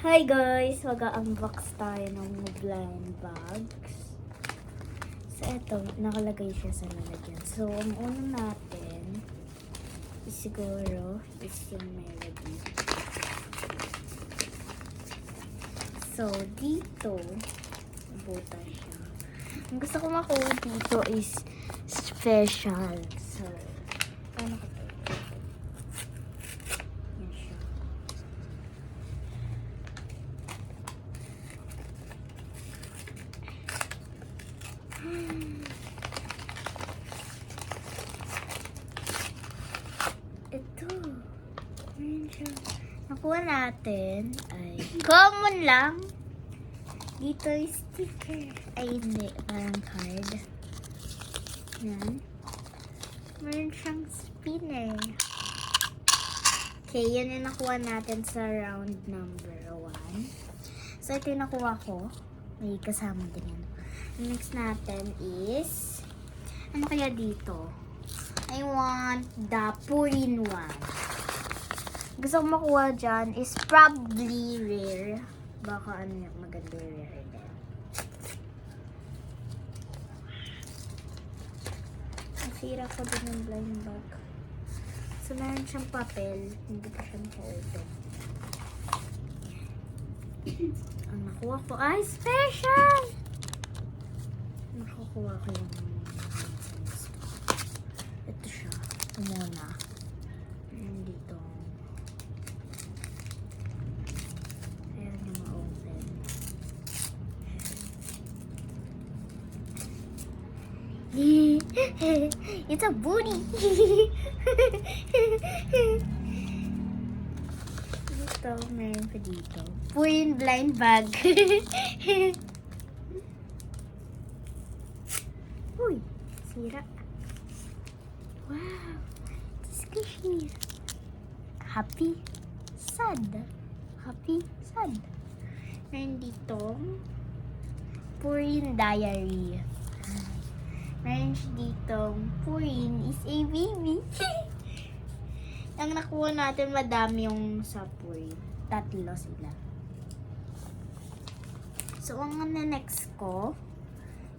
Hi guys! Mag-unbox tayo ng blind bags. So eto, nakalagay siya sa lalagyan. So ang una natin is siguro is yung Melody. So dito, buta siya. Ang gusto ko makuha dito is special. So, paano ko to? Yan siya. Ito. Ayan siya. Nakuha natin ay common lang. Dito yung sticker. Ay, hindi. Parang card. Yan. Meron siyang spinner. Okay, yan yung nakuha natin sa round number 1. So, ito yung nakuha ko. May kasama din yan. Next natin is, ano kaya dito? I want the Purin one. Gusto ko makuha dyan is probably rare. Baka ano yung maganda yung rare din. Nasira ko din yung blind bag. So, meron siyang papel. Hindi ko siya naka-open. Ang nakuha ko ay special! Nakukuha ko yung ito siya. Ito muna. Dito. Ayan yung ma-open. It's a booty! Dito, meron pa dito. Purin blind bag. Uy, sira. Wow, squishy. Happy, sad. Happy, sad. Meron dito, Purin diary. Meron dito, Purin is a baby. Ang nakuha natin, madami yung sa Purin. 3 sila. So, ang next ko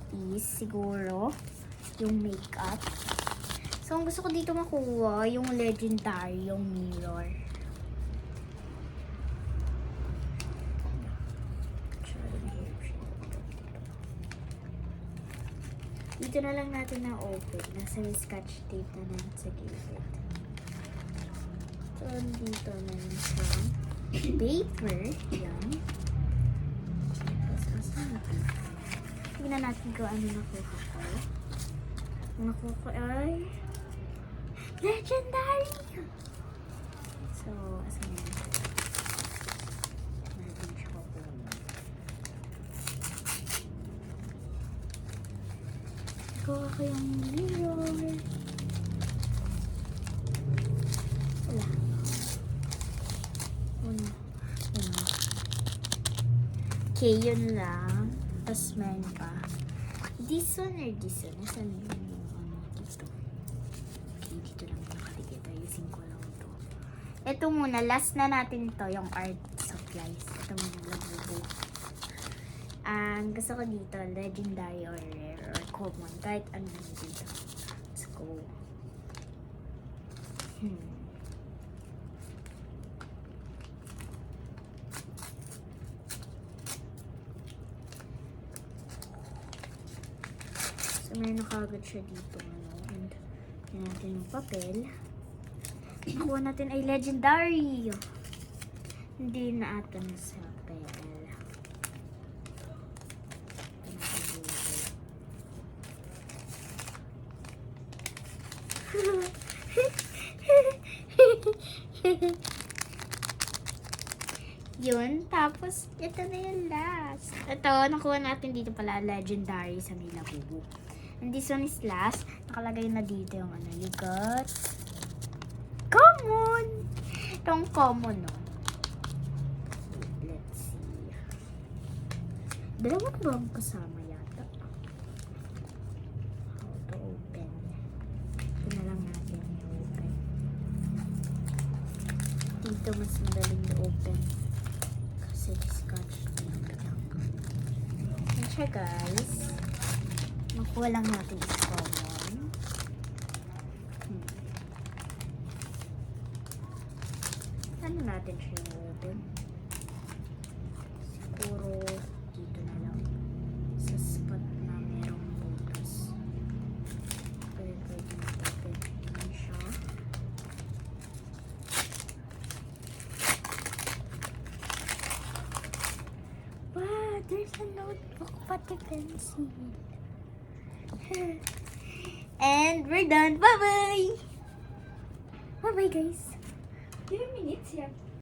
is siguro yung makeup. So, ang gusto ko dito makuha, yung legendary, yung mirror. Dito na lang natin na-open. Nasa may scotch tape na lang sa gilid. So, dito na lang siya. Paper. Yan. Tignan natin kung ano nakuha ko. Ang nakuha ko ay legendary! So, asan yun? Natin siya kukuha. Nakuha ko yung mirror. Wala. Una. Okay, yun lang. Tapos meron pa. This one or this one? Nasaan yung ano dito? Okay, dito lang nakalagay. Ayusin ko lang ito. Ito muna. Last na natin to yung art supplies. Ito muna. Labubo. Ang gusto ko dito, legendary or rare or common. Kahit ano dito. Let's go. So, may nakagad siya dito. And, yan natin yung papel. Nakuha natin ay legendary. Hindi na ata na sa papel. Yun. Tapos, ito na yung last. Ito, nakuha natin dito pala legendary sa may Labubu. And this one is last. Nakalagay na dito yung ano. You got common. Itong common, no? Let's see. Dalawang bang kasama yata? How to open. Ito na lang natin i-open. Dito mas madaling i-open. Kasi scotch tape lang. Yan siya guys. Makuha lang natin is common. Ano natin siya open? Siguro dito na lang. Sa spot na merong butas. Pwede natin yan siya. Wow, there's a notebook pati pencil. And we're done. Bye-bye! Bye-bye guys! 10 minutes yet.